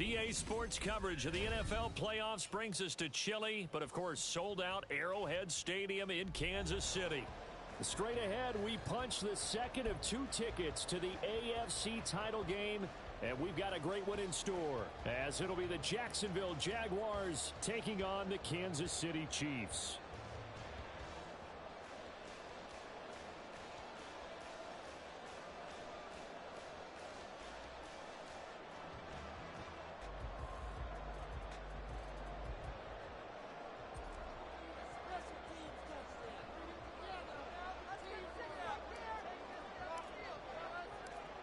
EA Sports coverage of the NFL playoffs brings us to chilly, but of course sold-out Arrowhead Stadium in Kansas City. Straight ahead, we punch the second of 2 tickets to the AFC title game, and we've got a great one in store, as it'll be the Jacksonville Jaguars taking on the Kansas City Chiefs.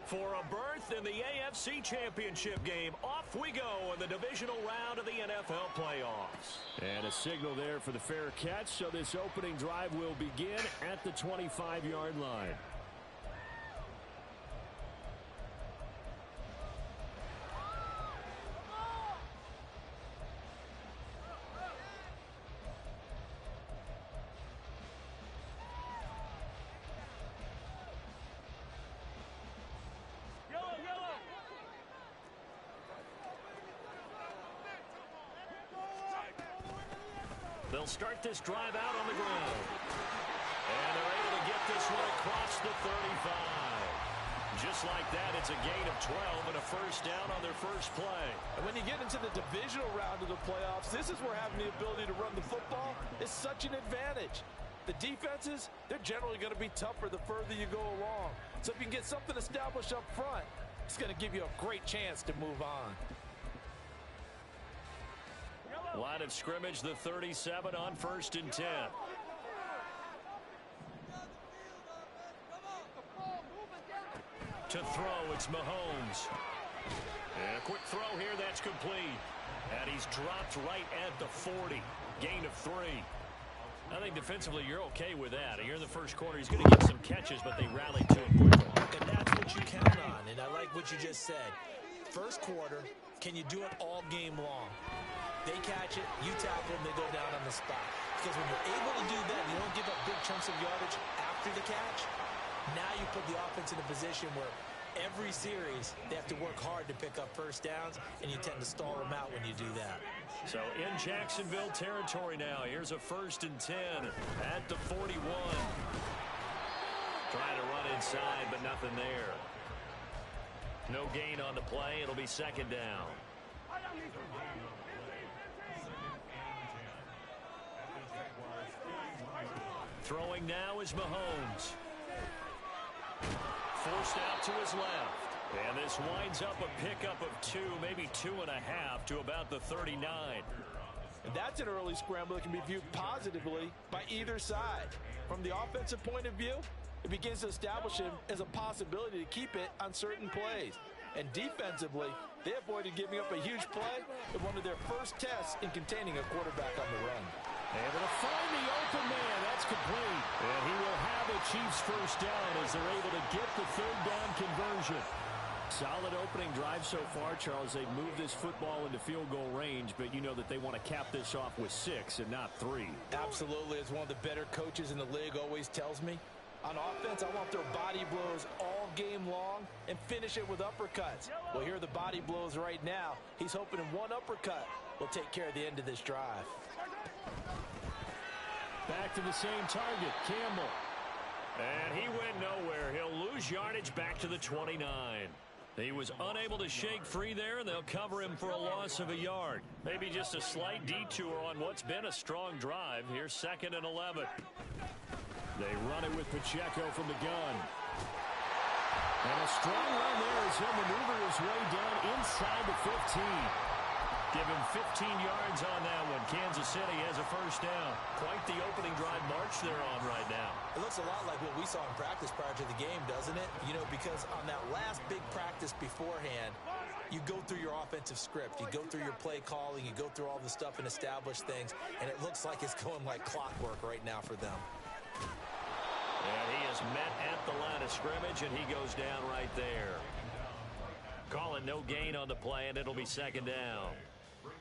For a berth in the AFC Championship game, off we go in the divisional round of the NFL playoffs. And a signal there for the fair catch, so this opening drive will begin at the 25-yard line. They'll start this drive out on the ground. And they're able to get this one across the 35. Just like that, it's a gain of 12 and a first down on their first play. And when you get into the divisional round of the playoffs, this is where having the ability to run the football is such an advantage. The defenses, they're generally going to be tougher the further you go along. So if you can get something established up front, it's going to give you a great chance to move on. Line of scrimmage, the 37 on 1st and 10. To throw, it's Mahomes. And a quick throw here, that's complete. And he's dropped right at the 40. Gain of 3. I think defensively you're okay with that. Here in the first quarter, he's going to get some catches, but they rallied to him quickly. And that's what you count on, and I like what you just said. First quarter, can you do it all game long? They catch it, you tackle them, they go down on the spot. Because when you're able to do that, you don't give up big chunks of yardage after the catch. Now you put the offense in a position where every series they have to work hard to pick up first downs, and you tend to stall them out when you do that. So in Jacksonville territory now, here's a 1st and 10 at the 41. Trying to run inside, but nothing there. No gain on the play. It'll be 2nd down. Throwing now is Mahomes. Forced out to his left. And this winds up a pickup of 2, maybe 2.5 to about the 39. And that's an early scramble that can be viewed positively by either side. From the offensive point of view, it begins to establish him as a possibility to keep it on certain plays. And defensively, they avoided giving up a huge play in one of their first tests in containing a quarterback on the run. Able to find the open man. That's complete. And he will have the Chiefs first down as they're able to get the 3rd down conversion. Solid opening drive so far, Charles. They've moved this football into field goal range, but you know that they want to cap this off with 6 and not 3. Absolutely. As one of the better coaches in the league always tells me, on offense, I want their body blows all game long and finish it with uppercuts. Well, here are the body blows right now. He's hoping in one uppercut will take care of the end of this drive. Back to the same target, Campbell. And he went nowhere. He'll lose yardage back to the 29. He was unable to shake free there, and they'll cover him for a loss of a yard. Maybe just a slight detour on what's been a strong drive. Here's 2nd and 11. They run it with Pacheco from the gun. And a strong run there as he'll maneuver his way down inside the 15. Give him 15 yards on that one. Kansas City has a first down. Quite the opening drive march they're on right now. It looks a lot like what we saw in practice prior to the game, doesn't it? You know, because on that last big practice beforehand, you go through your offensive script. You go through your play calling. You go through all the stuff and establish things. And it looks like it's going like clockwork right now for them. And he is met at the line of scrimmage, and he goes down right there. Call it no gain on the play, and it'll be 2nd down.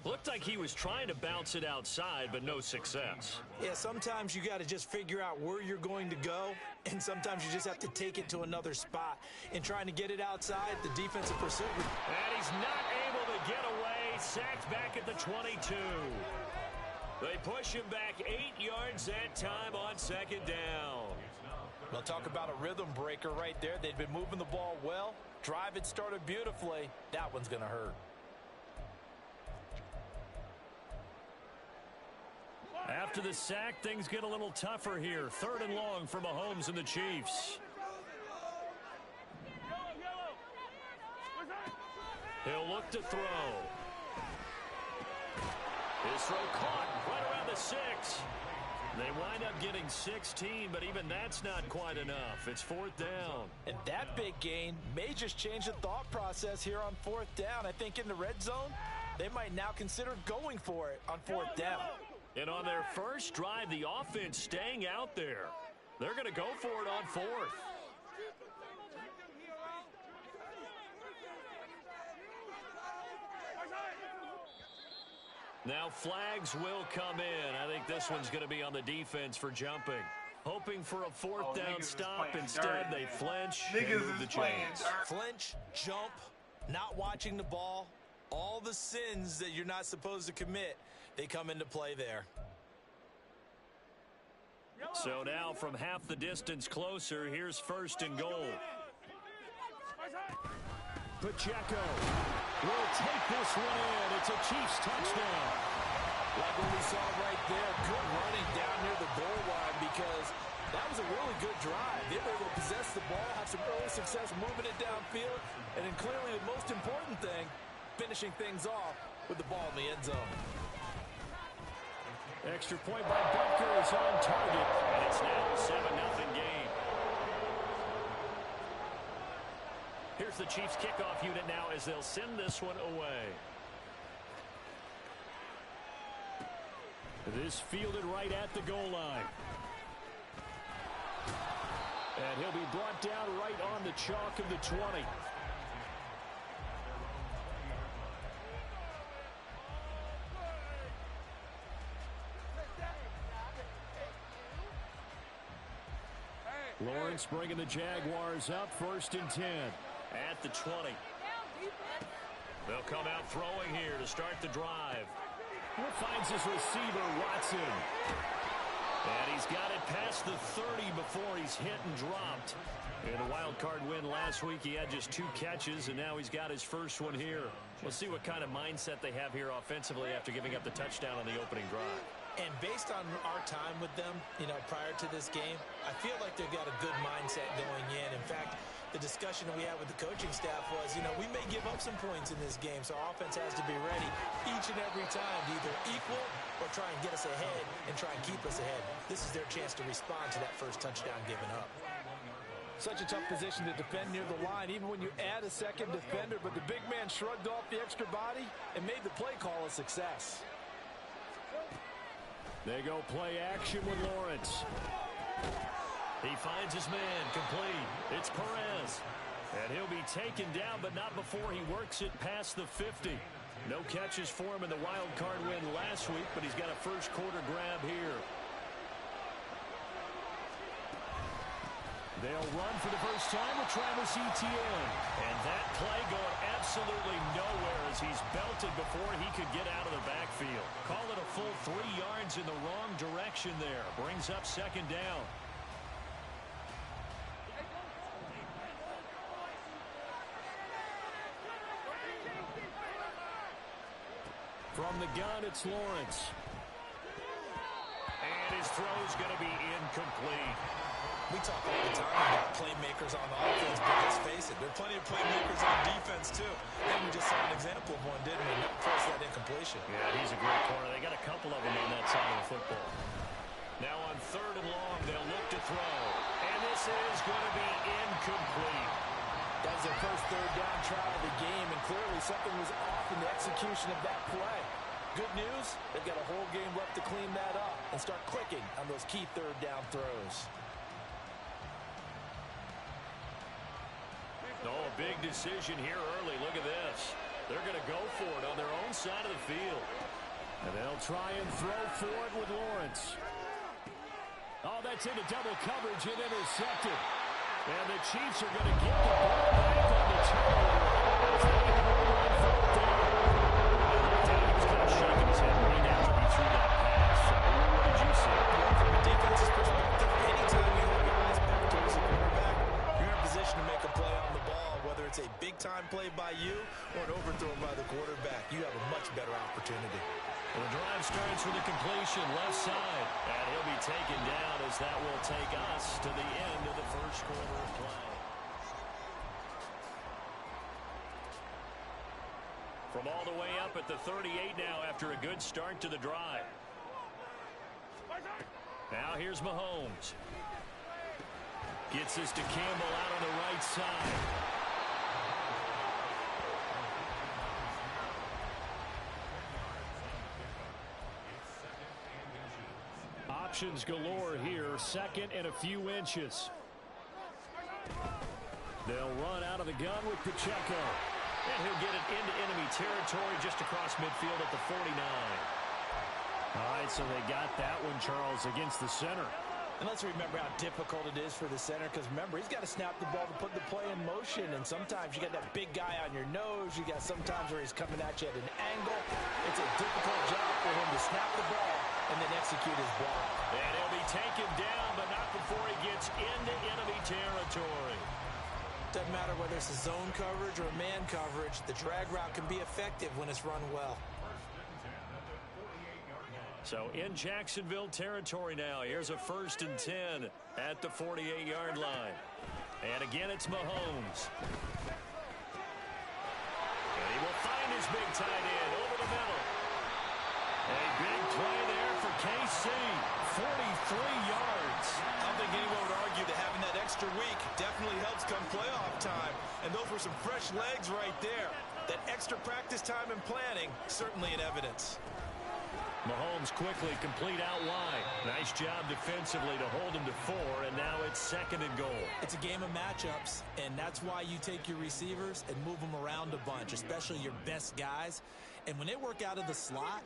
Looked like he was trying to bounce it outside, but no success. Yeah, sometimes you got to just figure out where you're going to go, and sometimes you just have to take it to another spot. In trying to get it outside, the defensive pursuit. And he's not able to get away sacked back at the 22. They push him back 8 yards that time on second down. Well, talk about a rhythm breaker right there. They've been moving the ball well. Drive had started beautifully. That one's going to hurt. After the sack, things get a little tougher here. 3rd and long for Mahomes and the Chiefs. He'll look to throw. His throw caught right around the 6. They wind up getting 16, but even that's not quite enough. It's 4th down. And that big gain may just change the thought process here on 4th down. I think in the red zone, they might now consider going for it on 4th down. And on their first drive, the offense staying out there. They're going to go for it on 4th. Now flags will come in. I think this one's going to be on the defense for jumping. Hoping for a 4th down stop. Instead, they flinch and move the chains. Flinch, jump, not watching the ball. All the sins that you're not supposed to commit, they come into play there. So now from half the distance closer, here's 1st and goal. Pacheco will take this one in. It's a Chiefs touchdown. Like what we saw right there, good running down near the goal line because that was a really good drive. They were able to possess the ball, have some early success moving it downfield, and then clearly the most important thing, finishing things off with the ball in the end zone. Extra point by Butker is on target, and it's now a 7-0 game. Here's the Chiefs kickoff unit now as they'll send this one away. This fielded right at the goal line. And he'll be brought down right on the chalk of the 20. Lawrence bringing the Jaguars up 1st and 10 at the 20. They'll come out throwing here to start the drive. Finds his receiver, Watson. And he's got it past the 30 before he's hit and dropped. In the wild card win last week, he had just 2 catches, and now he's got his first one here. We'll see what kind of mindset they have here offensively after giving up the touchdown on the opening drive. And based on our time with them, prior to this game, I feel like they've got a good mindset going in. In fact, the discussion we had with the coaching staff was, we may give up some points in this game, so our offense has to be ready each and every time to either equal or try and get us ahead and try and keep us ahead. This is their chance to respond to that first touchdown given up. Such a tough position to defend near the line, even when you add a second defender, but the big man shrugged off the extra body and made the play call a success. They go play action with Lawrence. He finds his man complete. It's Perez. And he'll be taken down, but not before he works it past the 50. No catches for him in the wild card win last week, but he's got a first quarter grab here. They'll run for the first time with Travis Etienne. And that play going absolutely nowhere as he's belted before he could get out of the backfield. Call it a full 3 yards in the wrong direction there. Brings up 2nd down. From the gun, it's Lawrence. And his throw's going to be incomplete. We talk all the time about playmakers on offense, but let's face it, there are plenty of playmakers on defense, too. And we just saw an example of one, didn't we? Not force that incompletion. Yeah, he's a great corner. They got a couple of them on that side of the football. Now on 3rd and long, they'll look to throw. And this is going to be incomplete. That was their first 3rd down try of the game, and clearly something was off in the execution of that play. Good news, they've got a whole game left to clean that up and start clicking on those key 3rd down throws. Oh, a big decision here early. Look at this. They're going to go for it on their own side of the field. And they'll try and throw for it with Lawrence. Oh, that's into double coverage and intercepted. And the Chiefs are going to get the ball back on the turnover. thrown by the quarterback, you have a much better opportunity. Well, the drive starts with a completion left side, and he'll be taken down as that will take us to the end of the first quarter of play. From all the way up at the 38 now after a good start to the drive. Now here's Mahomes. Gets this to Campbell out on the right side. Options galore here. Second and a few inches. They'll run out of the gun with Pacheco. And he'll get it into enemy territory just across midfield at the 49. All right, so they got that one, Charles, against the center. And let's remember how difficult it is for the center, because remember, he's got to snap the ball to put the play in motion, and sometimes you got that big guy on your nose. You got sometimes where he's coming at you at an angle. It's a difficult job for him to snap the ball and then execute his block. And he'll be taken down, but not before he gets into enemy territory. Doesn't matter whether it's a zone coverage or a man coverage, the drag route can be effective when it's run well. So in Jacksonville territory now. Here's a 1st and 10 at the 48-yard line. And again, it's Mahomes. And he will find his big tight end over the middle. A big play there for KC. 43 yards. I don't think anyone would argue that having that extra week definitely helps come playoff time. And those were some fresh legs right there. That extra practice time and planning, certainly in evidence. Mahomes quickly complete out wide. Nice job defensively to hold him to 4, and now it's 2nd and goal. It's a game of matchups, and that's why you take your receivers and move them around a bunch, especially your best guys. And when they work out of the slot,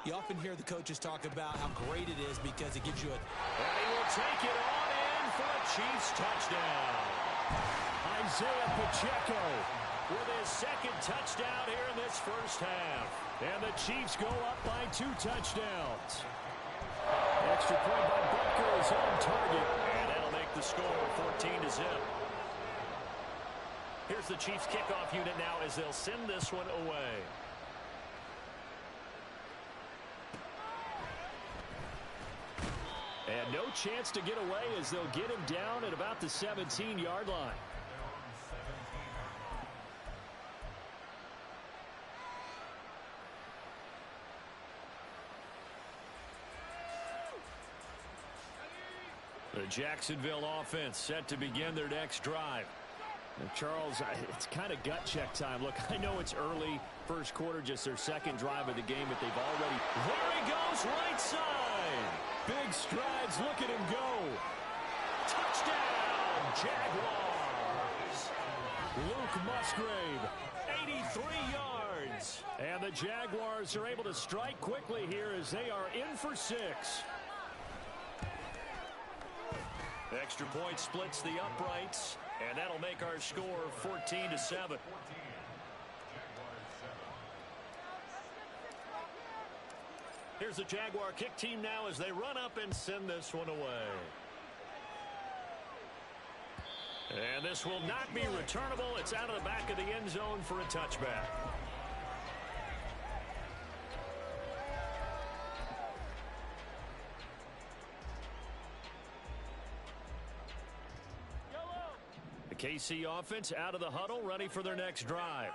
you often hear the coaches talk about how great it is because it gives you a... And he will take it on in for a Chiefs touchdown. Isaiah Pacheco with his 2nd touchdown here in this first half. And the Chiefs go up by 2 touchdowns. Extra point by Butker is on target. And that'll make the score 14-0. Here's the Chiefs kickoff unit now as they'll send this one away. And no chance to get away as they'll get him down at about the 17-yard line. The Jacksonville offense set to begin their next drive. And Charles, it's kind of gut check time. Look, I know it's early, first quarter, just their 2nd drive of the game, but they've already... There he goes, right side. Big strides, look at him go. Touchdown, Jaguars. Luke Musgrave, 83 yards. And the Jaguars are able to strike quickly here as they are in for 6. Extra point splits the uprights, and that'll make our score 14-7. Here's the Jaguar kick team now as they run up and send this one away. And this will not be returnable. It's out of the back of the end zone for a touchback. KC offense out of the huddle, ready for their next drive.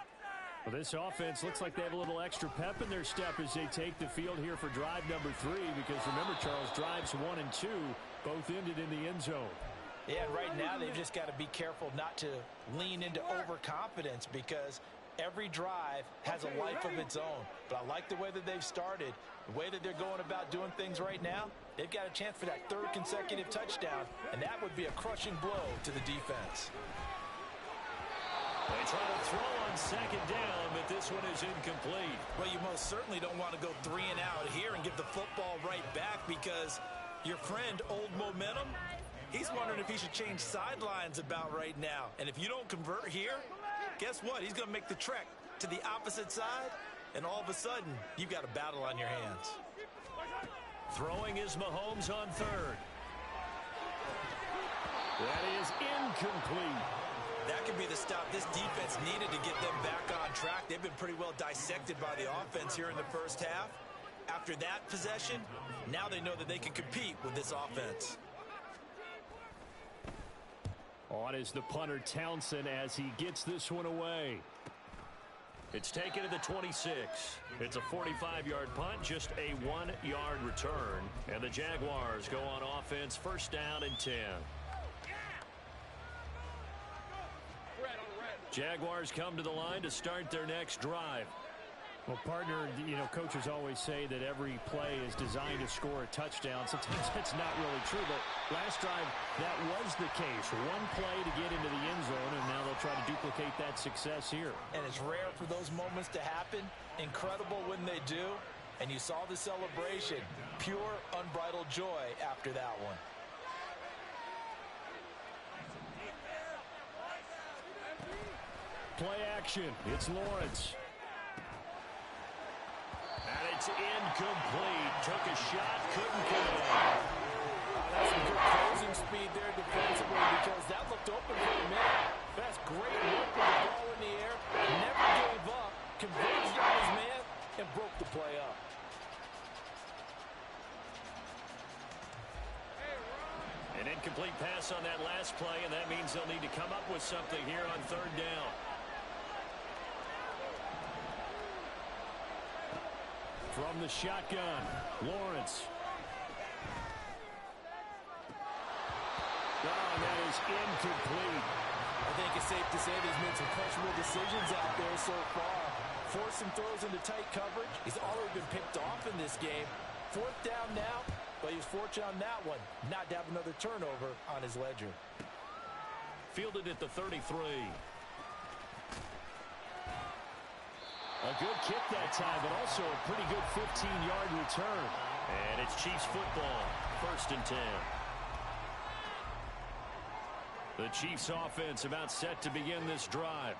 Well, this offense looks like they have a little extra pep in their step as they take the field here for drive number 3, because remember, Charles, drives 1 and 2 both ended in the end zone. Yeah, right now they've just got to be careful not to lean into overconfidence, because every drive has a life of its own. But I like the way that they've started, the way that they're going about doing things right now. They've got a chance for that 3rd consecutive touchdown, and that would be a crushing blow to the defense. They try to throw on 2nd down, but this one is incomplete. Well, you most certainly don't want to go 3 and out here and give the football right back, because your friend, Old Momentum, he's wondering if he should change sidelines about right now. And if you don't convert here, guess what? He's going to make the trek to the opposite side, and all of a sudden, you've got a battle on your hands. Throwing is Mahomes on 3rd. That is incomplete. That could be the stop this defense needed to get them back on track. They've been pretty well dissected by the offense here in the first half. After that possession, now they know that they can compete with this offense. On is the punter Townsend as he gets this one away. It's taken to the 26. It's a 45-yard punt, just a 1-yard return. And the Jaguars go on offense, first down and 10. Jaguars come to the line to start their next drive. Well, partner, you know, coaches always say that every play is designed to score a touchdown. Sometimes that's not really true, but last drive, that was the case. One play to get into the end zone, and now they'll try to duplicate that success here. And it's rare for those moments to happen. Incredible when they do. And you saw the celebration. Pure, unbridled joy after that one. Play action. It's Lawrence. And it's incomplete. Took a shot, couldn't connect. That's some good closing speed there defensively because that looked open for a minute. That's great work with the ball in the air. Never gave up. Converged on his man and broke the play up. An incomplete pass on that last play, and that means they'll need to come up with something here on third down. From the shotgun, Lawrence. Oh, that is incomplete. I think it's safe to say that he's made some questionable decisions out there so far. Forced some throws into tight coverage. He's already been picked off in this game. Fourth down now, but he was fortunate on that one not to have another turnover on his ledger. Fielded at the 33. A good kick that time, but also a pretty good 15-yard return. And it's Chiefs football, first and 10. The Chiefs offense about set to begin this drive.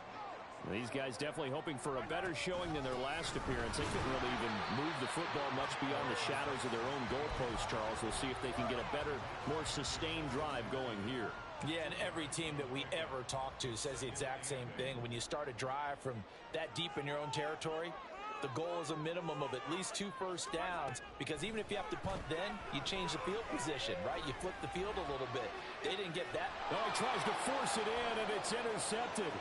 These guys definitely hoping for a better showing than their last appearance. They couldn't really even move the football much beyond the shadows of their own goalpost, Charles. We'll see if they can get a better, more sustained drive going here. Yeah, and every team that we ever talk to says the exact same thing. When you start a drive from that deep in your own territory, the goal is a minimum of at least 2 first downs, because even if you have to punt then, you change the field position, right? You flip the field a little bit. They didn't get that. Oh, he tries to force it in, and it's intercepted.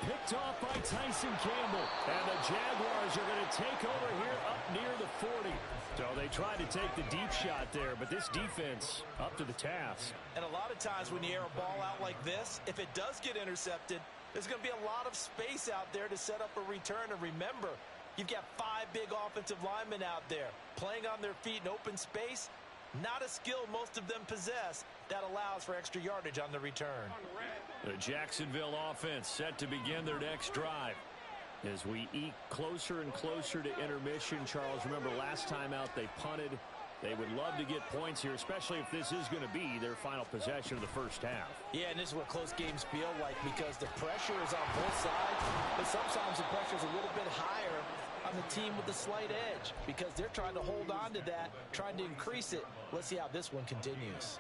Picked off by Tyson Campbell. And the Jaguars are going to take over here up near the 40. So they tried to take the deep shot there, but this defense up to the task. And a lot of times when you air a ball out like this, if it does get intercepted, there's going to be a lot of space out there to set up a return. And remember, you've got 5 big offensive linemen out there playing on their feet in open space. Not a skill most of them possess that allows for extra yardage on the return. The Jacksonville offense set to begin their next drive. As we eke closer and closer to intermission, Charles, remember last time out they punted. They would love to get points here, especially if this is going to be their final possession of the first half. Yeah, and this is what close games feel like, because the pressure is on both sides, but sometimes the pressure is a little bit higher on the team with the slight edge, because they're trying to hold on to that, trying to increase it. Let's see how this one continues.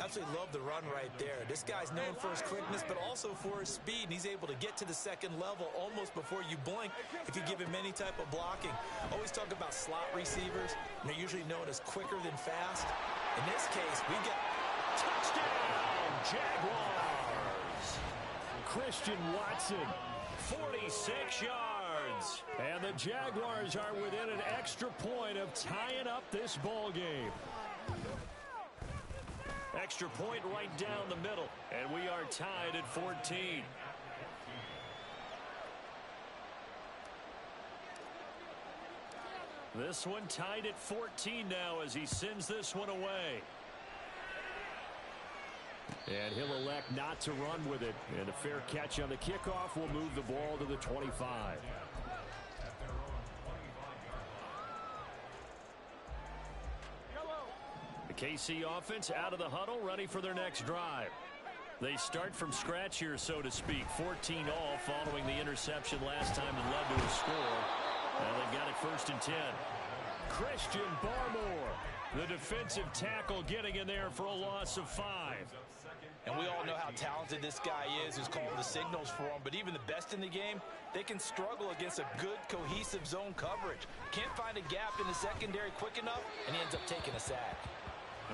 Absolutely love the run right there. This guy's known for his quickness, but also for his speed. And he's able to get to the second level almost before you blink if you give him any type of blocking. Always talk about slot receivers, and they're usually known as quicker than fast. In this case, we got touchdown, Jaguars. Christian Watson, 46 yards. And the Jaguars are within an extra point of tying up this ball game. Extra point right down the middle, and we are tied at 14. This one tied at 14 now as he sends this one away. And he'll elect not to run with it. And a fair catch on the kickoff will move the ball to the 25. The KC offense out of the huddle, ready for their next drive. They start from scratch here, so to speak. 14 all following the interception last time that led to a score. And they've got it first and 10. Christian Barmore, the defensive tackle, getting in there for a loss of 5. And we all know how talented this guy is who's calling the signals for him. But even the best in the game, they can struggle against a good, cohesive zone coverage. Can't find a gap in the secondary quick enough, and he ends up taking a sack.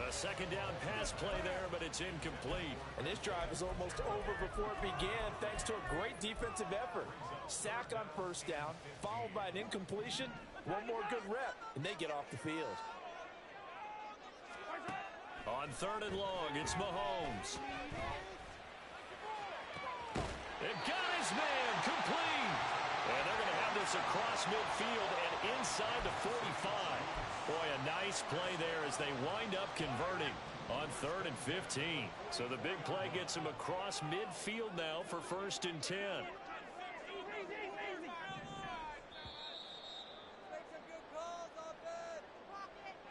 A second down pass play there, but it's incomplete. And this drive is almost over before it began thanks to a great defensive effort. Sack on first down, followed by an incompletion. One more good rep, and they get off the field. On third and long, it's Mahomes. It got his man, complete. And they're going to have this across midfield and inside the 45. Boy, a nice play there as they wind up converting on 3rd and 15. So the big play gets him across midfield now for 1st and 10.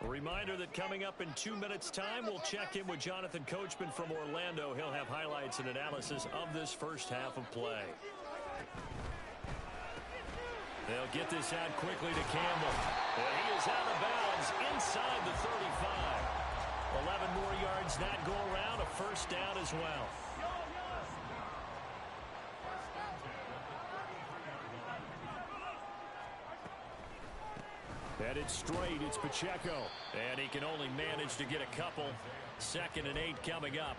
A reminder that coming up in 2 minutes' time, we'll check in with Jonathan Coachman from Orlando. He'll have highlights and analysis of this first half of play. They'll get this out quickly to Campbell. And he is out of bounds inside the 35. 11 more yards that go around, a first down as well. Headed straight, it's Pacheco. And he can only manage to get a couple. 2nd and 8 coming up.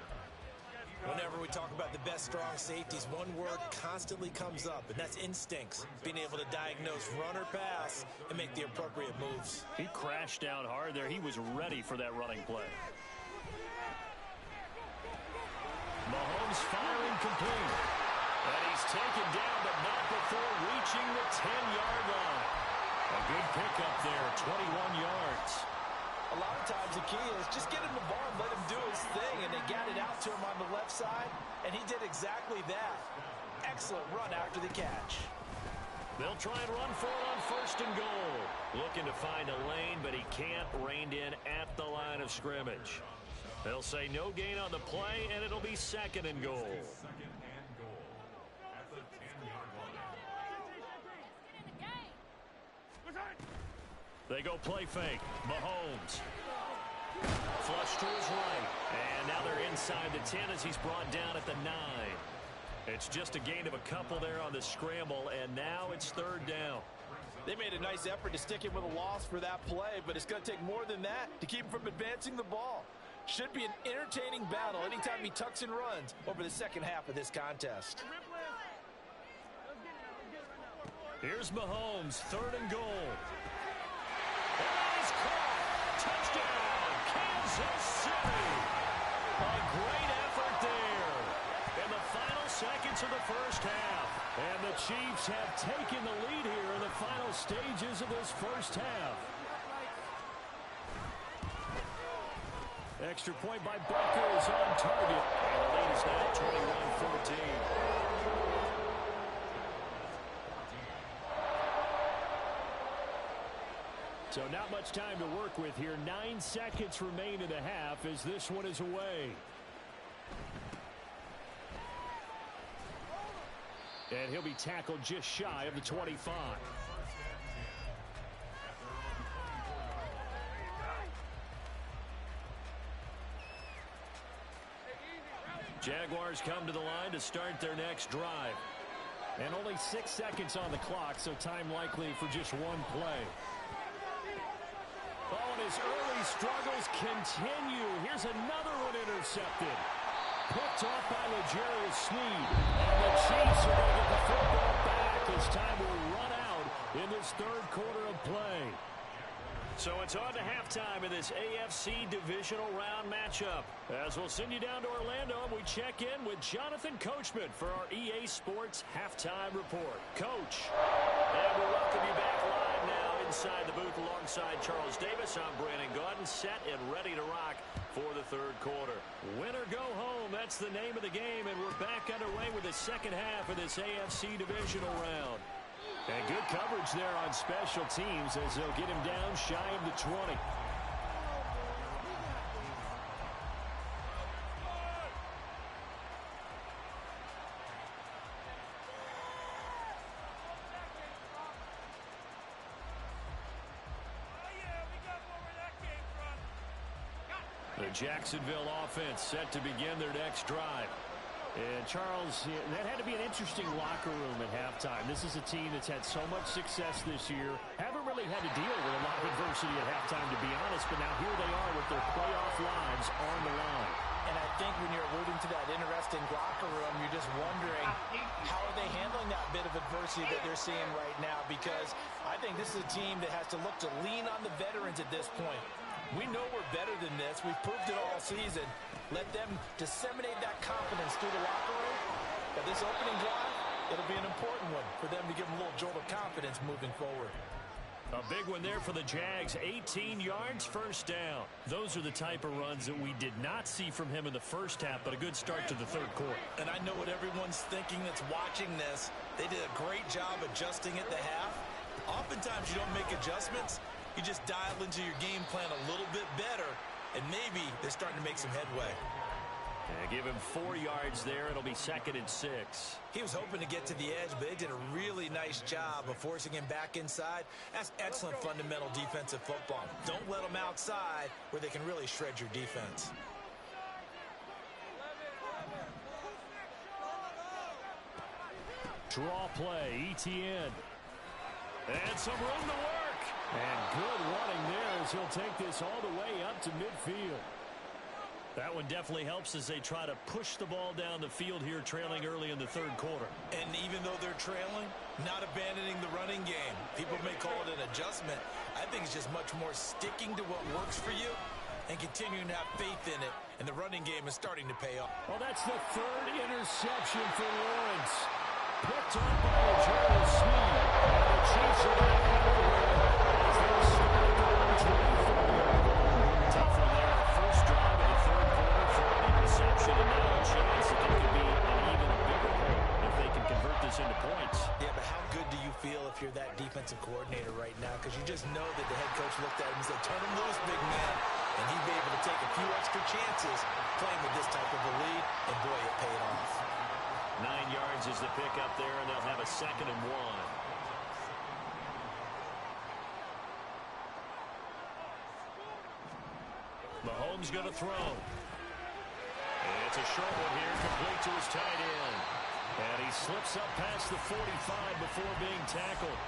Whenever we talk about the best strong safeties, one word constantly comes up, and that's instincts. Being able to diagnose run or pass and make the appropriate moves. He crashed down hard there. He was ready for that running play. Mahomes firing complete. And he's taken down, but not before reaching the 10-yard line. A good pickup there, 21 yards. A lot of times the key is just get him the ball and let him do his thing, and they got it out to him on the left side, and he did exactly that. Excellent run after the catch. They'll try and run for it on 1st and goal. Looking to find a lane, but he can't, reined in at the line of scrimmage. They'll say no gain on the play, and it'll be 2nd and goal. They go play fake. Mahomes. Flush to his right. And now they're inside the 10 as he's brought down at the 9. It's just a gain of a couple there on the scramble, and now it's 3rd down. They made a nice effort to stick him with a loss for that play, but it's going to take more than that to keep him from advancing the ball. Should be an entertaining battle anytime he tucks and runs over the second half of this contest. Here's Mahomes, 3rd and goal. And he's caught. Touchdown, Kansas City. A great effort there in the final seconds of the first half. And the Chiefs have taken the lead here in the final stages of this first half. Extra point by Butker is on target. And the lead is now 21-14. So not much time to work with here. 9 seconds remain in the half as this one is away. And he'll be tackled just shy of the 25. Jaguars come to the line to start their next drive. And only 6 seconds on the clock, so time likely for just one play. Oh, and his early struggles continue. Here's another one intercepted. Picked off by L'Jarius Sneed. And the Chiefs are going to get the football back as time will run out in this 3rd quarter of play. So it's on to halftime in this AFC Divisional Round matchup. As we'll send you down to Orlando, and we check in with Jonathan Coachman for our EA Sports Halftime Report. Coach, and we'll welcome you back live now inside the booth alongside Charles Davis. I'm Brandon Gaudin, set and ready to rock for the 3rd quarter. Win or go home, that's the name of the game, and we're back underway with the second half of this AFC Divisional Round. And good coverage there on special teams as they'll get him down shy of the 20. The The Jacksonville offense set to begin their next drive. And Charles, that had to be an interesting locker room at halftime. This is a team that's had so much success this year. Haven't really had to deal with a lot of adversity at halftime, to be honest. But now here they are with their playoff lives on the line. And I think when you're alluding to that interesting locker room, you're just wondering how are they handling that bit of adversity that they're seeing right now, because I think this is a team that has to look to lean on the veterans at this point. We know we're better than this. We've proved it all season. Let them disseminate that confidence through the locker room. But this opening drive, it'll be an important one for them to give them a little jolt of confidence moving forward. A big one there for the Jags. 18 yards, first down. Those are the type of runs that we did not see from him in the first half, but a good start to the third quarter. And I know what everyone's thinking that's watching this. They did a great job adjusting at the half. Oftentimes you don't make adjustments. You just dial into your game plan a little bit better, and maybe they're starting to make some headway. Give him 4 yards there. It'll be 2nd and 6. He was hoping to get to the edge, but they did a really nice job of forcing him back inside. That's excellent fundamental defensive football. Don't let them outside where they can really shred your defense. Draw play, ETN. And some room to work. And good running there as he'll take this all the way up to midfield. That one definitely helps as they try to push the ball down the field here, trailing early in the third quarter. And even though they're trailing, not abandoning the running game. People may call it an adjustment. I think it's just much more sticking to what works for you and continuing to have faith in it. And the running game is starting to pay off. Well, that's the 3rd interception for Lawrence. Picked up by the German Swede. And the Chiefs are back everywhere as they start going 24. Tough one there. First drive of the third quarter for an interception, and now a chance that they could be an even bigger hole if they can convert this into points. Yeah, but how good do you feel if you're that defensive coordinator right now? Because you just know that the head coach looked at him and said, turn him loose, big man. And he'd be able to take a few extra chances playing with this type of a lead, and boy, it paid off. 9 yards is the pickup there, and they'll have a 2nd and 1. Mahomes going to throw. And it's a short one here, complete to his tight end. And he slips up past the 45 before being tackled.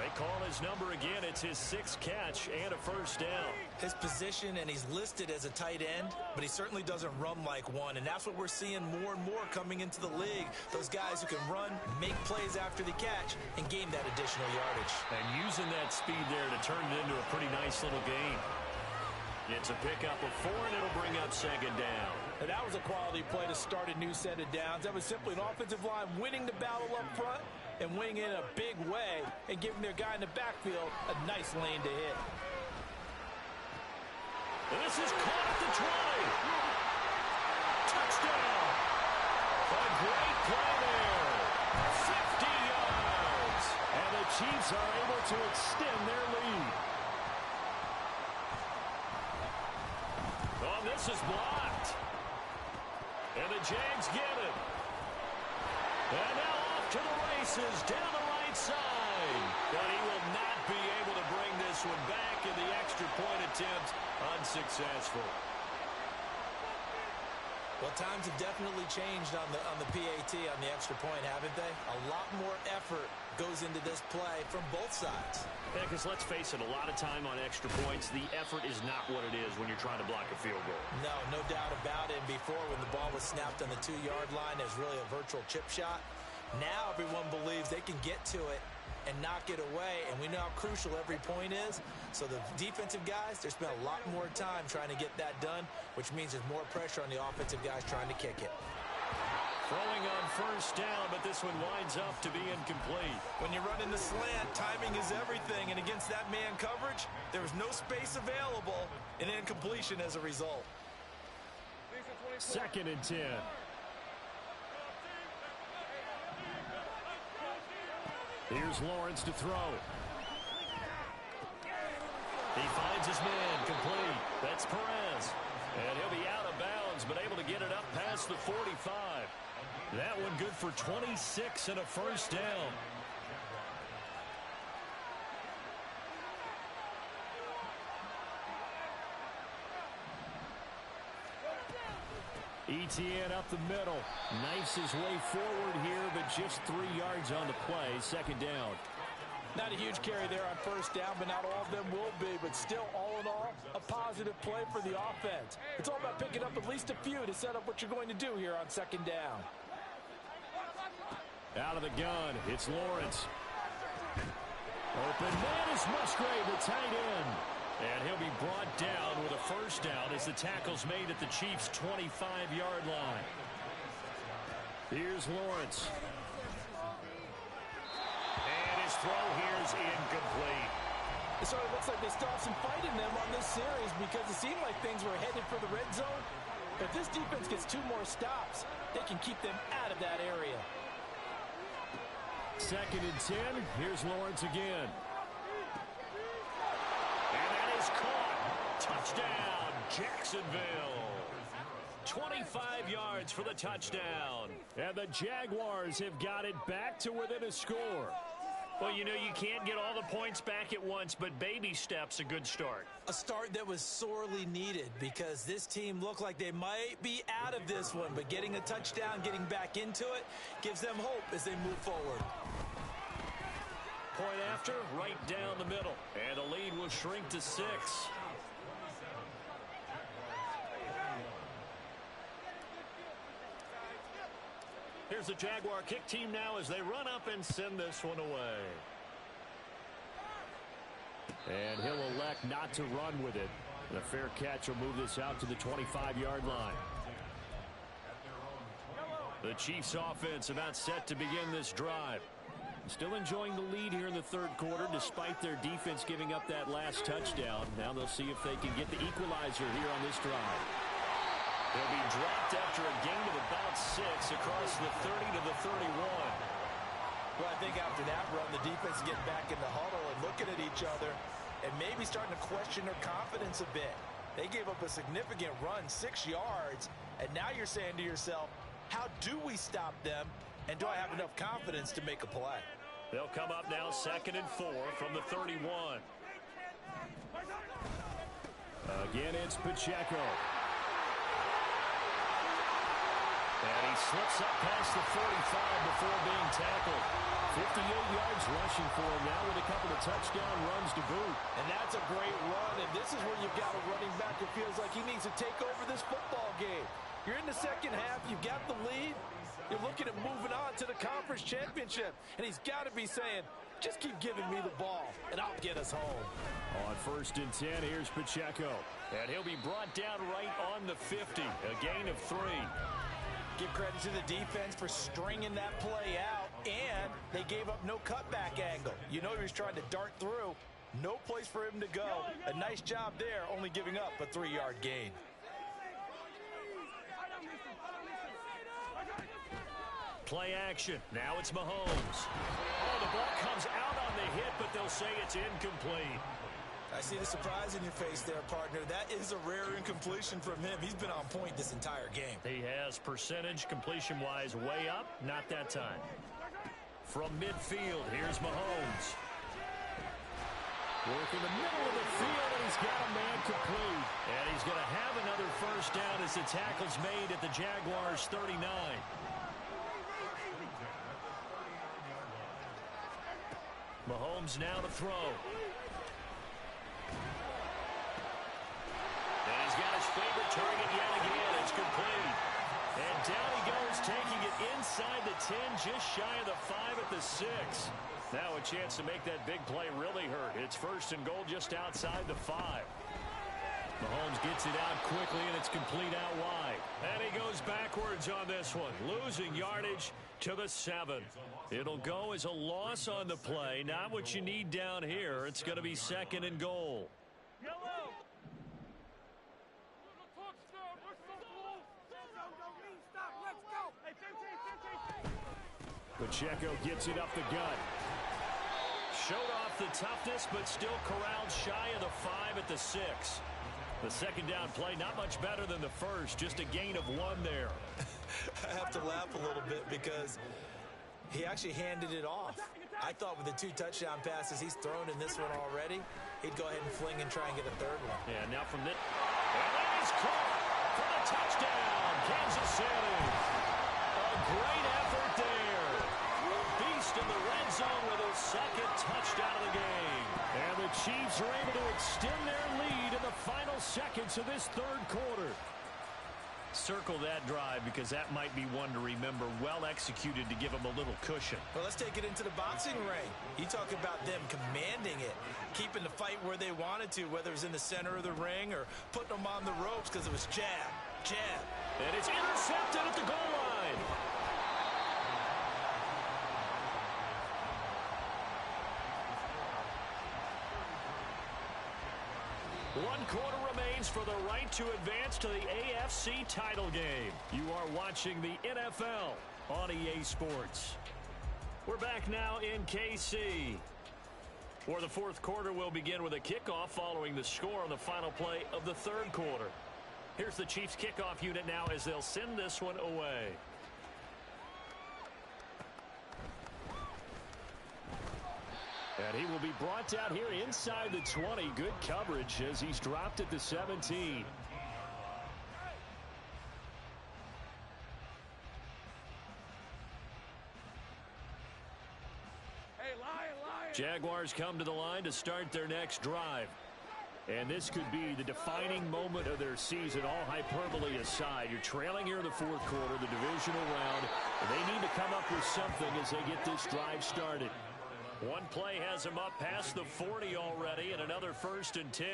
They call his number again. It's his 6th catch and a first down. His position, and he's listed as a tight end, but he certainly doesn't run like one, and that's what we're seeing more and more coming into the league. Those guys who can run, make plays after the catch, and gain that additional yardage. And using that speed there to turn it into a pretty nice little game. It's a pickup of 4, and it'll bring up 2nd down. And that was a quality play to start a new set of downs. That was simply an offensive line winning the battle up front and winning in a big way and giving their guy in the backfield a nice lane to hit. And this is caught at the 20. Touchdown. A great play there. 50 yards. And the Chiefs are able to extend their lead. Oh, this is blocked. And the Jags get it. And now off to the races down the right side. But he will not be able to bring this one back, in the extra point attempt unsuccessful. Well, times have definitely changed on the PAT, on the extra point, haven't they? A lot more effort goes into this play from both sides. Yeah, because let's face it, a lot of time on extra points, the effort is not what it is when you're trying to block a field goal. No doubt about it. And before, when the ball was snapped on the 2-yard line, there's really a virtual chip shot. Now everyone believes they can get to it and knock it away, and we know how crucial every point is. So the defensive guys, they spend a lot more time trying to get that done, which means there's more pressure on the offensive guys trying to kick it. Throwing on first down, but this one winds up to be incomplete. When you're running the slant, timing is everything, and against that man coverage, there was no space available, and incompletion as a result. 2nd and 10. Here's Lawrence to throw. He finds his man, complete. That's Perez. And he'll be out of bounds, but able to get it up past the 45. That one good for 26 and a first down. ETN up the middle. Knifes his way forward here, but just 3 yards on the play. Second down. Not a huge carry there on first down, but not all of them will be. But still, all in all, a positive play for the offense. It's all about picking up at least a few to set up what you're going to do here on second down. Out of the gun, it's Lawrence. Open man is Musgrave, the tight end. And he'll be brought down with a first down as the tackle's made at the Chiefs' 25-yard line. Here's Lawrence. And his throw here is incomplete. It sort of looks like they still have some fight in them on this series because it seemed like things were headed for the red zone. If this defense gets 2 more stops, they can keep them out of that area. Second and 10. Here's Lawrence again. And that is caught. Touchdown, Jacksonville. 25 yards for the touchdown. And the Jaguars have got it back to within a score. Well, you know, you can't get all the points back at once, but baby steps a good start. A start that was sorely needed because this team looked like they might be out of this one, but getting a touchdown, getting back into it, gives them hope as they move forward. Point after, right down the middle. And the lead will shrink to 6. Here's the Jaguar kick team now as they run up and send this one away. And he'll elect not to run with it. The fair catch will move this out to the 25-yard line. The Chiefs offense about set to begin this drive. Still enjoying the lead here in the third quarter despite their defense giving up that last touchdown. Now they'll see if they can get the equalizer here on this drive. They'll be dropped after a gain of about 6 across the 30 to the 31. Well, I think after that run, the defense get back in the huddle and looking at each other and maybe starting to question their confidence a bit. They gave up a significant run, 6 yards, and now you're saying to yourself, how do we stop them, and do I have enough confidence to make a play? They'll come up now 2nd and 4 from the 31. Again, it's Pacheco. And he slips up past the 45 before being tackled. 58 yards rushing for him now with a couple of touchdown runs to boot. And that's a great run, and this is where you've got a running back who feels like he needs to take over this football game. You're in the second half, you've got the lead, you're looking at moving on to the conference championship, and he's got to be saying, just keep giving me the ball, and I'll get us home. On 1st and 10, here's Pacheco. And he'll be brought down right on the 50, a gain of 3. Give credit to the defense for stringing that play out, and they gave up no cutback angle. You know he was trying to dart through. No place for him to go. A nice job there, only giving up a 3-yard gain. Play action. Now it's Mahomes. Oh, the ball comes out on the hit, but they'll say it's incomplete. I see the surprise in your face there, partner. That is a rare incompletion from him. He's been on point this entire game. He has percentage completion-wise way up. Not that time. From midfield, here's Mahomes. Working the middle of the field, and he's got a man complete. And he's going to have another first down as the tackle's made at the Jaguars' 39. Mahomes now to throw. And he's got his favorite target yet again. It's complete. And down he goes, taking it inside the 10, just shy of the 5 at the 6. Now a chance to make that big play really hurt. It's 1st and goal just outside the 5. Mahomes gets it out quickly, and it's complete out wide. And he goes backwards on this one, losing yardage to the 7. It'll go as a loss on the play. Not what you need down here. It's going to be 2nd and goal. Pacheco gets it up the gut. Showed off the toughness, but still corralled shy of the 5 at the 6. The second down play, not much better than the first, just a gain of 1 there. I have to laugh a little bit because he actually handed it off. I thought with the 2 touchdown passes he's thrown in this one already, he'd go ahead and fling and try and get a 3rd one. Yeah, now from this. And that is caught for the touchdown, Kansas City. A great effort there. Beast in the red zone with his second touchdown of the game. And the Chiefs are able to extend their lead in the final seconds of this third quarter. Circle that drive because that might be one to remember. Well executed to give them a little cushion. Well, let's take it into the boxing ring. You talk about them commanding it, keeping the fight where they wanted to, whether it was in the center of the ring or putting them on the ropes because it was jab, jab. And it's intercepted at the goal line. One quarter remains for the right to advance to the AFC title game. You are watching the NFL on EA Sports. We're back now in KC. For the fourth quarter, we'll begin with a kickoff following the score on the final play of the third quarter. Here's the Chiefs kickoff unit now as they'll send this one away. And he will be brought down here inside the 20. Good coverage as he's dropped at the 17. Jaguars come to the line to start their next drive. And this could be the defining moment of their season, all hyperbole aside. You're trailing here in the fourth quarter, the divisional round. And they need to come up with something as they get this drive started. One play has him up past the 40 already, and another 1st and 10.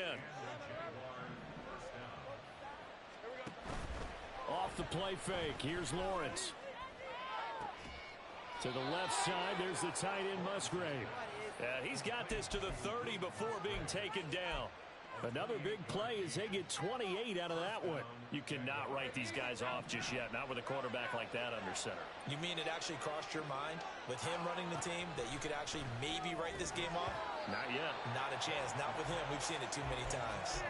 Off the play fake, here's Lawrence. To the left side, there's the tight end Musgrave. He's got this to the 30 before being taken down. Another big play as they get 28 out of that one. You cannot write these guys off just yet, not with a quarterback like that under center. You mean it actually crossed your mind with him running the team that you could actually maybe write this game off? Not yet. Not a chance. Not with him. We've seen it too many times.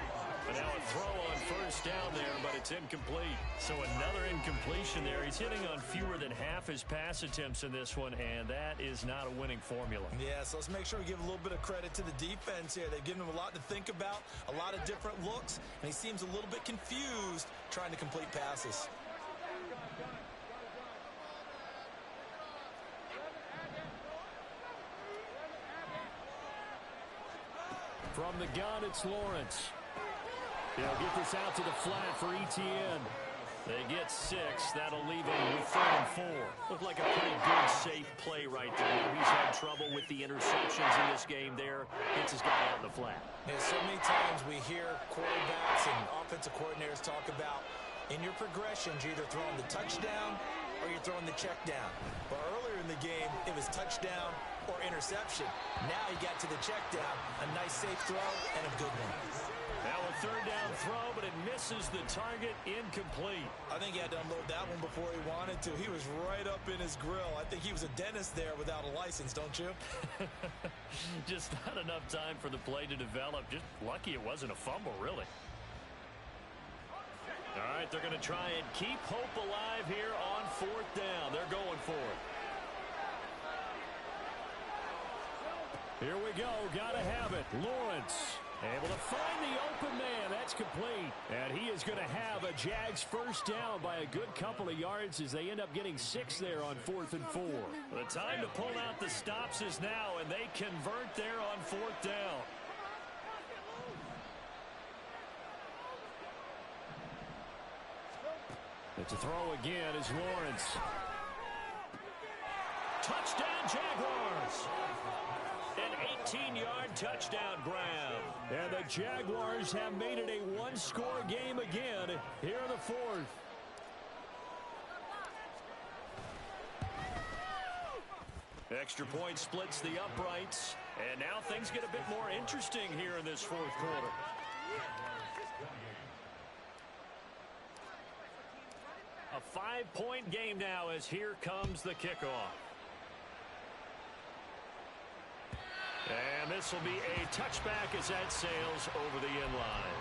But now a throw on 1st down there, but it's incomplete. So another incompletion there. He's hitting on fewer than half his pass attempts in this one, and that is not a winning formula. Yeah, so let's make sure we give a little bit of credit to the defense here. They've given him a lot to think about, a lot of different looks, and he seems a little bit confused trying to complete passes. From the gun, it's Lawrence. They'll get this out to the flat for ETN. They get 6. That'll leave him with 3rd and 4. Looked like a pretty good, safe play right there. He's had trouble with the interceptions in this game there. Gets his guy out in the flat. Yeah, so many times we hear quarterbacks and offensive coordinators talk about in your progressions, you're either throwing the touchdown or you're throwing the check down. But earlier in the game, it was touchdown or interception. Now he got to the check down. A nice, safe throw and a good one. Now a 3rd down throw, but it misses the target, incomplete. I think he had to unload that one before he wanted to. He was right up in his grill. I think he was a dentist there without a license, don't you? Just not enough time for the play to develop. Just lucky it wasn't a fumble, really. All right, they're going to try and keep hope alive here on 4th down. They're going for it. Here we go. Got to have it. Lawrence able to find the open man. That's complete. And he is going to have a Jags 1st down by a good couple of yards as they end up getting 6 there on 4th and 4. The time to pull out the stops is now, and they convert there on 4th down. It's a throw again is Lawrence. Touchdown Jaguars. An 18-yard touchdown grab. And the Jaguars have made it a one-score game again here in the 4th. Extra point splits the uprights. And now things get a bit more interesting here in this 4th quarter. A 5-point game now as here comes the kickoff. And this will be a touchback as that sails over the end line.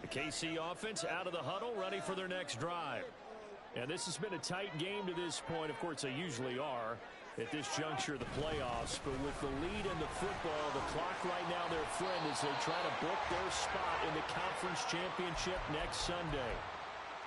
The KC offense out of the huddle, ready for their next drive. And this has been a tight game to this point. Of course, they usually are at this juncture of the playoffs. But with the lead in the football, the clock right now their friend as they try to book their spot in the conference championship next Sunday.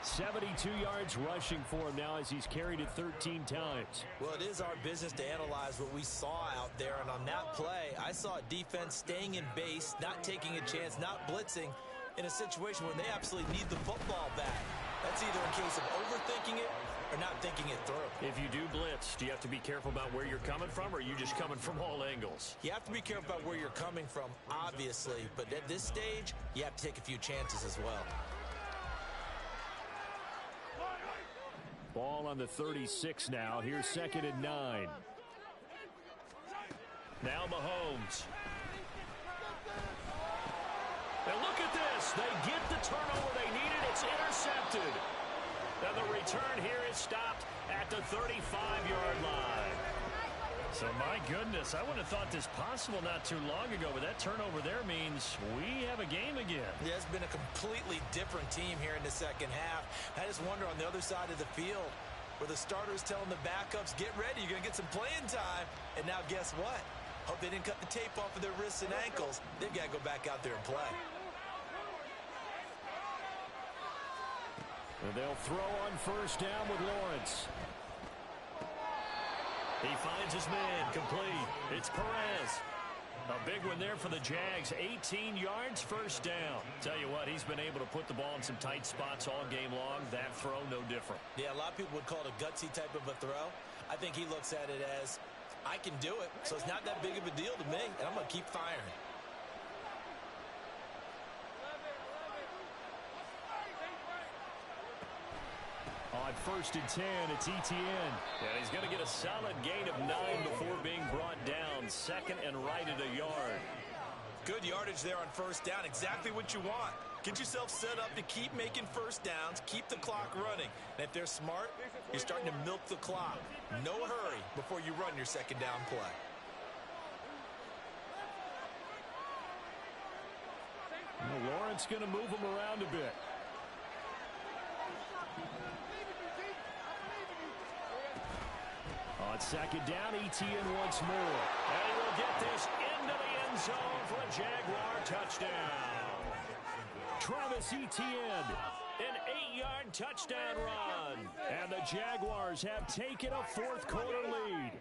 72 yards rushing for him now as he's carried it 13 times. Well, it is our business to analyze what we saw out there. And on that play, I saw a defense staying in base, not taking a chance, not blitzing in a situation where they absolutely need the football back. That's either in case of overthinking it or not thinking it through. If you do blitz, do you have to be careful about where you're coming from, or are you just coming from all angles? You have to be careful about where you're coming from, obviously. But at this stage, you have to take a few chances as well. Ball on the 36 now. Here's 2nd and 9. Now Mahomes. And look at this. They get the turnover they needed. It's intercepted. And the return here is stopped at the 35-yard line. So, my goodness, I wouldn't have thought this possible not too long ago, but that turnover there means we have a game again. Yeah, it's been a completely different team here in the second half. I just wonder on the other side of the field where the starters telling the backups, get ready, you're going to get some playing time. And now guess what? Hope they didn't cut the tape off of their wrists and ankles. They've got to go back out there and play. And they'll throw on 1st down with Lawrence. He finds his man, complete. It's Perez. A big one there for the Jags. 18 yards, 1st down. Tell you what, he's been able to put the ball in some tight spots all game long. That throw, no different. Yeah, a lot of people would call it a gutsy type of a throw. I think he looks at it as, I can do it, so it's not that big of a deal to me, and I'm going to keep firing. On 1st and 10, it's ETN. And he's going to get a solid gain of 9 before being brought down. 2nd and right at a yard. Good yardage there on 1st down. Exactly what you want. Get yourself set up to keep making 1st downs. Keep the clock running. And if they're smart, you're starting to milk the clock. No hurry before you run your 2nd down play. Well, Lawrence going to move him around a bit. On 2nd down, ETN once more. And he will get this into the end zone for a Jaguar touchdown. Travis Etienne, an 8-yard touchdown run. And the Jaguars have taken a 4th quarter lead.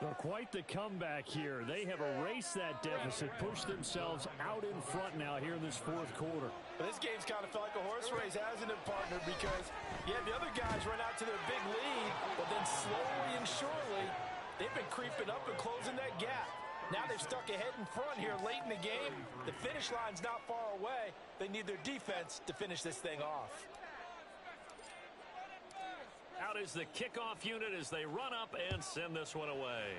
Well, quite the comeback here. They have erased that deficit, pushed themselves out in front now here in this 4th quarter. But this game's kind of felt like a horse race, hasn't it, partner? Because, yeah, the other guys run out to their big lead, but then slowly and surely, they've been creeping up and closing that gap. Now they've stuck ahead in front here late in the game. The finish line's not far away. They need their defense to finish this thing off. Out is the kickoff unit as they run up and send this one away.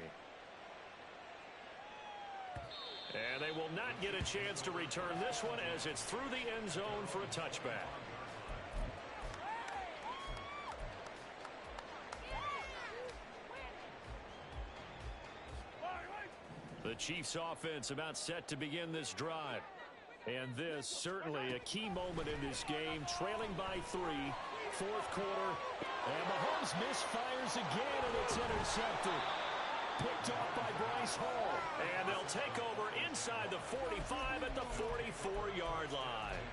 And they will not get a chance to return this one as it's through the end zone for a touchback. The Chiefs offense about set to begin this drive. And this certainly a key moment in this game, trailing by 3, 4th quarter. And Mahomes misfires again, and it's intercepted. Picked off by Bryce Hall. And they'll take over inside the 45 at the 44-yard line.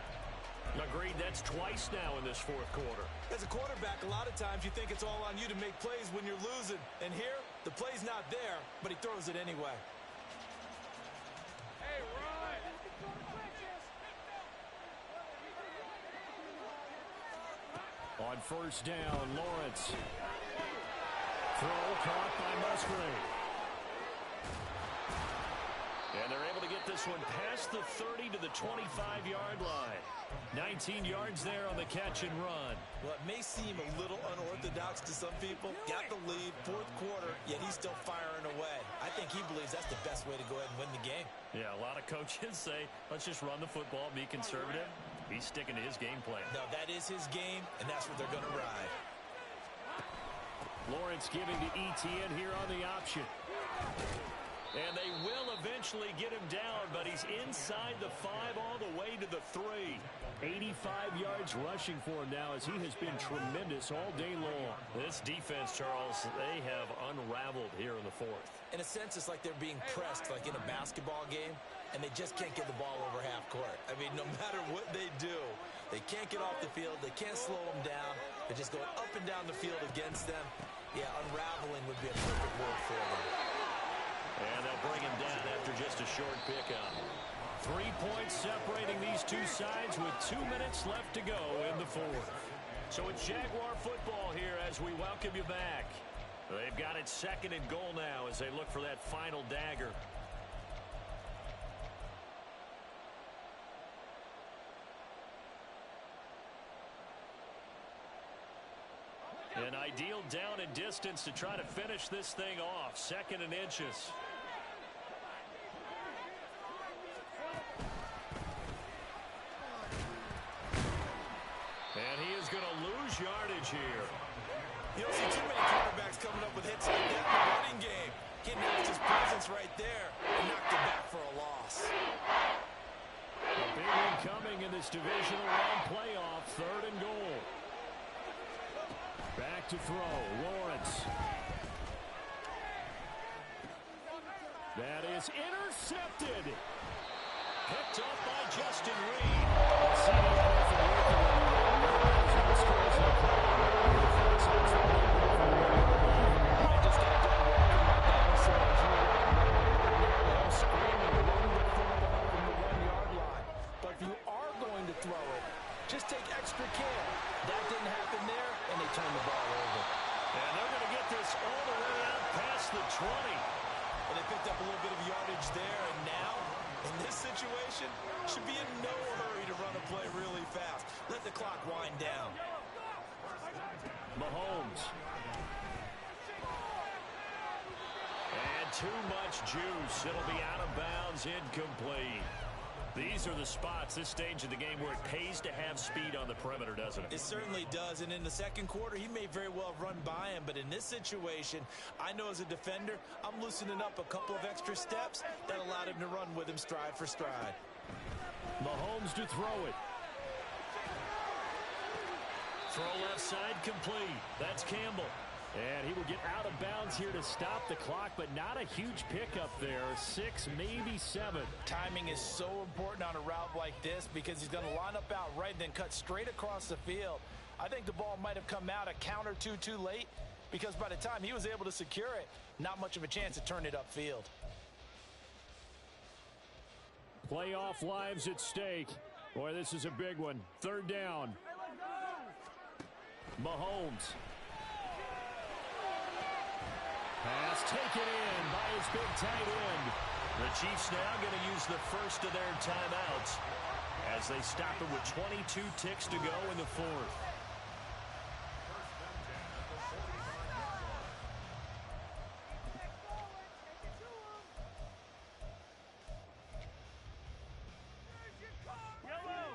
Agreed, that's twice now in this 4th quarter. As a quarterback, a lot of times you think it's all on you to make plays when you're losing. And here, the play's not there, but he throws it anyway. On 1st down, Lawrence. Throw caught by Musgrave. And they're able to get this one past the 30 to the 25-yard line. 19 yards there on the catch and run. Well, it may seem a little unorthodox to some people. Got the lead, 4th quarter, yet he's still firing away. I think he believes that's the best way to go ahead and win the game. Yeah, a lot of coaches say, let's just run the football, be conservative. He's sticking to his game plan. No, that is his game, and that's what they're going to ride. Lawrence giving to ETN here on the option. And they will eventually get him down, but he's inside the 5 all the way to the 3. 85 yards rushing for him now as he has been tremendous all day long. This defense, Charles, they have unraveled here in the 4th. In a sense, it's like they're being pressed like in a basketball game, and they just can't get the ball over half court. I mean, no matter what they do, they can't get off the field. They can't slow them down. They're just going up and down the field against them. Yeah, unraveling would be a perfect word for them. And they'll bring him down after just a short pickup. 3 points separating these two sides with 2 minutes left to go in the 4th. So it's Jaguar football here as we welcome you back. They've got it 2nd and goal now as they look for that final dagger. An ideal down and distance to try to finish this thing off. 2nd and inches. And he is going to lose yardage here. You don't see too many quarterbacks coming up with hits like that in the running game. He announced his presence right there and knocked it back for a loss. A big one coming in this divisional round playoff. 3rd and goal. Back to throw. Lawrence. That is intercepted. Picked up by Justin Reed. But if you are going to throw it, just take extra care. That didn't happen there, and they turned the ball over. And they're going to get this all the way out past the 20. And they picked up a little bit of yardage there, and now, in this situation, should be in no hurry to run a play really fast. Let the clock wind down. Mahomes. And too much juice. It'll be out of bounds, incomplete. These are the spots, this stage of the game, where it pays to have speed on the perimeter, doesn't it? It certainly does, and in the 2nd quarter, he may very well run by him, but in this situation, I know as a defender, I'm loosening up a couple of extra steps that allowed him to run with him stride for stride. Mahomes to throw it. Throw left side complete. That's Campbell. And he will get out of bounds here to stop the clock, but not a huge pickup there. 6, maybe 7. Timing is so important on a route like this because he's going to line up out right, then cut straight across the field. I think the ball might have come out a count or two too late because by the time he was able to secure it, not much of a chance to turn it upfield. Playoff lives at stake. Boy, this is a big one. 3rd down. Mahomes. Pass taken in by his big tight end. The Chiefs now going to use the first of their timeouts as they stop it with 22 ticks to go in the 4th.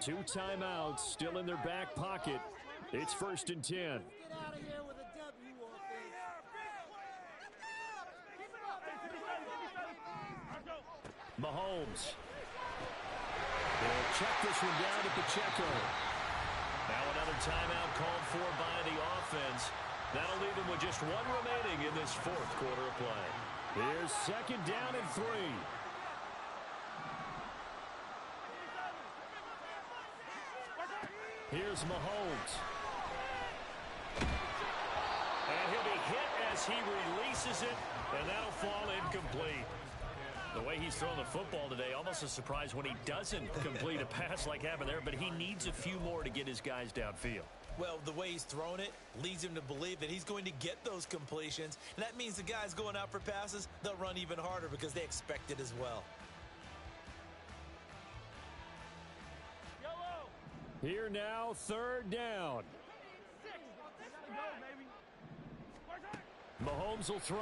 Two timeouts still in their back pocket. It's 1st and 10. Mahomes. They'll check this one down to Pacheco. Now another timeout called for by the offense. That'll leave them with just 1 remaining in this 4th quarter of play. Here's 2nd down and 3. Here's Mahomes. And he'll be hit as he releases it, and that'll fall incomplete. The way he's throwing the football today, almost a surprise when he doesn't complete a pass like happened there, but he needs a few more to get his guys downfield. Well, the way he's thrown it leads him to believe that he's going to get those completions, and that means the guys going out for passes, they'll run even harder because they expect it as well. Here now, 3rd down. Mahomes will throw.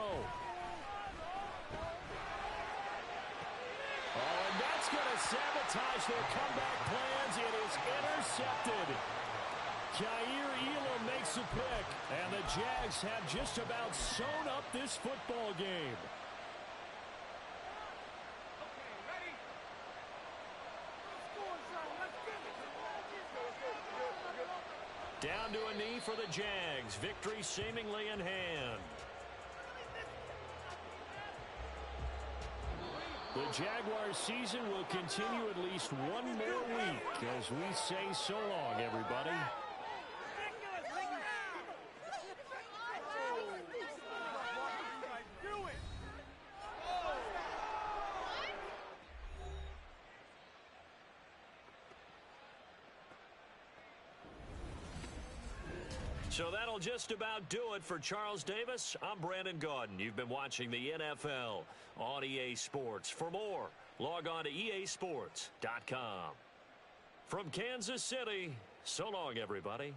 Oh, and that's going to sabotage their comeback plans. It is intercepted. Kaiir Elam makes a pick, and the Jags have just about sewn up this football game. Down to a knee for the Jags. Victory seemingly in hand. The Jaguars season will continue at least one more week as we say so long, everybody. So that'll just about do it for Charles Davis. I'm Brandon Gaudin. You've been watching the NFL on EA Sports. For more, log on to easports.com. From Kansas City, so long, everybody.